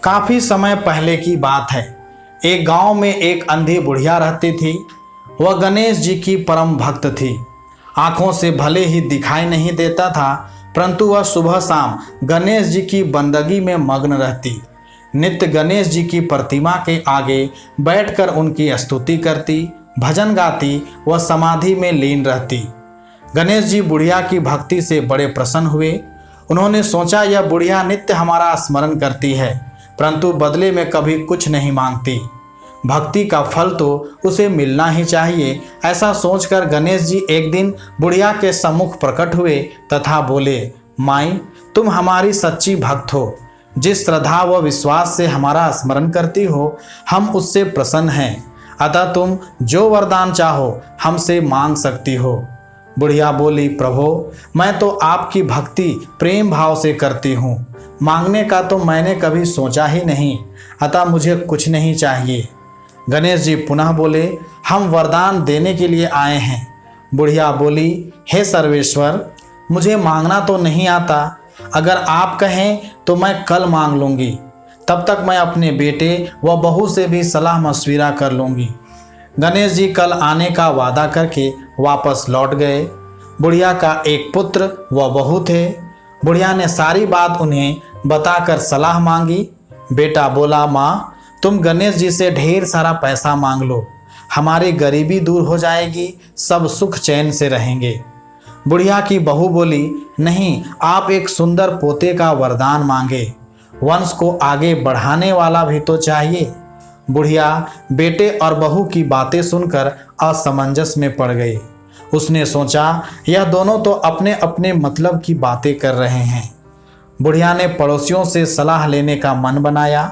काफ़ी समय पहले की बात है। एक गांव में एक अंधी बुढ़िया रहती थी। वह गणेश जी की परम भक्त थी। आंखों से भले ही दिखाई नहीं देता था, परंतु वह सुबह शाम गणेश जी की बंदगी में मग्न रहती। नित्य गणेश जी की प्रतिमा के आगे बैठकर उनकी स्तुति करती, भजन गाती, वह समाधि में लीन रहती। गणेश जी बुढ़िया की भक्ति से बड़े प्रसन्न हुए। उन्होंने सोचा, यह बुढ़िया नित्य हमारा स्मरण करती है, परंतु बदले में कभी कुछ नहीं मांगती। भक्ति का फल तो उसे मिलना ही चाहिए। ऐसा सोचकर गणेश जी एक दिन बुढ़िया के सम्मुख प्रकट हुए तथा बोले, माई, तुम हमारी सच्ची भक्त हो। जिस श्रद्धा व विश्वास से हमारा स्मरण करती हो, हम उससे प्रसन्न हैं। अतः तुम जो वरदान चाहो हमसे मांग सकती हो। बुढ़िया बोली, प्रभो, मैं तो आपकी भक्ति प्रेम भाव से करती हूँ। मांगने का तो मैंने कभी सोचा ही नहीं, अतः मुझे कुछ नहीं चाहिए। गणेश जी पुनः बोले, हम वरदान देने के लिए आए हैं। बुढ़िया बोली, हे सर्वेश्वर, मुझे मांगना तो नहीं आता। अगर आप कहें तो मैं कल मांग लूँगी। तब तक मैं अपने बेटे व बहू से भी सलाह मशविरा कर लूँगी। गणेश जी कल आने का वादा करके वापस लौट गए। बुढ़िया का एक पुत्र व बहू थे। बुढ़िया ने सारी बात उन्हें बताकर सलाह मांगी। बेटा बोला, माँ, तुम गणेश जी से ढेर सारा पैसा मांग लो, हमारी गरीबी दूर हो जाएगी, सब सुख चैन से रहेंगे। बुढ़िया की बहू बोली, नहीं, आप एक सुंदर पोते का वरदान मांगे, वंश को आगे बढ़ाने वाला भी तो चाहिए। बुढ़िया बेटे और बहू की बातें सुनकर असमंजस में पड़ गई। उसने सोचा, यह दोनों तो अपने अपने मतलब की बातें कर रहे हैं। बुढ़िया ने पड़ोसियों से सलाह लेने का मन बनाया।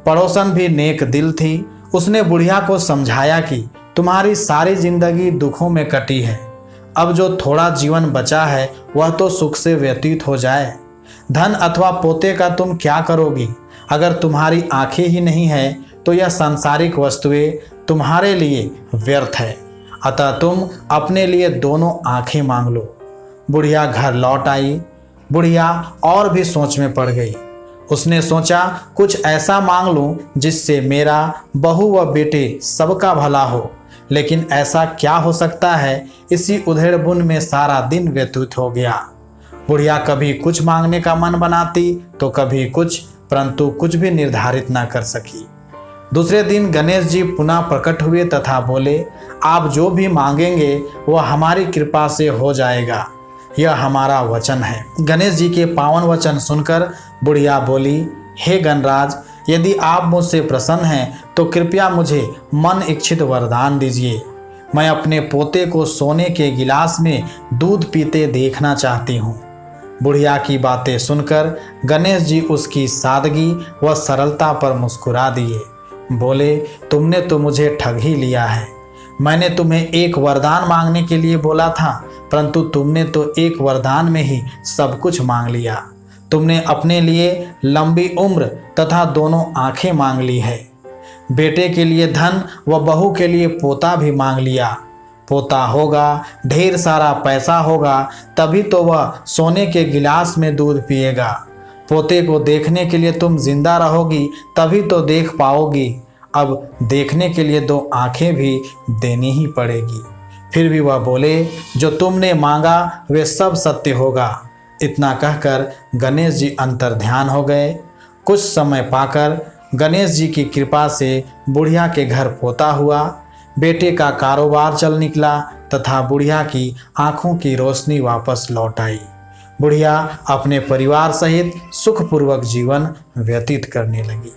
पड़ोसन भी नेक दिल थी। उसने बुढ़िया को समझाया कि तुम्हारी सारी जिंदगी दुखों में कटी है, अब जो थोड़ा जीवन बचा है वह तो सुख से व्यतीत हो जाए। धन अथवा पोते का तुम क्या करोगी? अगर तुम्हारी आंखें ही नहीं है तो यह सांसारिक वस्तुएं तुम्हारे लिए व्यर्थ है। अतः तुम अपने लिए दोनों आंखें मांग लो। बुढ़िया घर लौट आई। बुढ़िया और भी सोच में पड़ गई। उसने सोचा, कुछ ऐसा मांग लूं जिससे मेरा बहू व बेटे सबका भला हो। लेकिन ऐसा क्या हो सकता है? इसी उधेड़-बुन में सारा दिन व्यतीत हो गया। बुढ़िया कभी कुछ मांगने का मन बनाती तो कभी कुछ, परंतु कुछ भी निर्धारित न कर सकी। दूसरे दिन गणेश जी पुनः प्रकट हुए तथा बोले, आप जो भी मांगेंगे वह हमारी कृपा से हो जाएगा, यह हमारा वचन है। गणेश जी के पावन वचन सुनकर बुढ़िया बोली, हे गणराज, यदि आप मुझसे प्रसन्न हैं तो कृपया मुझे मन इच्छित वरदान दीजिए। मैं अपने पोते को सोने के गिलास में दूध पीते देखना चाहती हूँ। बुढ़िया की बातें सुनकर गणेश जी उसकी सादगी व सरलता पर मुस्कुरा दिए। बोले, तुमने तो मुझे ठग ही लिया है। मैंने तुम्हें एक वरदान मांगने के लिए बोला था, परंतु तुमने तो एक वरदान में ही सब कुछ मांग लिया। तुमने अपने लिए लंबी उम्र तथा दोनों आंखें मांग ली है। बेटे के लिए धन व बहू के लिए पोता भी मांग लिया। पोता होगा, ढेर सारा पैसा होगा, तभी तो वह सोने के गिलास में दूध पिएगा। पोते को देखने के लिए तुम जिंदा रहोगी, तभी तो देख पाओगी। अब देखने के लिए दो आंखें भी देनी ही पड़ेगी। फिर भी वह बोले, जो तुमने मांगा वे सब सत्य होगा। इतना कहकर गणेश जी अंतर्ध्यान हो गए। कुछ समय पाकर गणेश जी की कृपा से बुढ़िया के घर पोता हुआ। बेटे का कारोबार चल निकला तथा बुढ़िया की आंखों की रोशनी वापस लौट आई। बुढ़िया अपने परिवार सहित सुखपूर्वक जीवन व्यतीत करने लगी।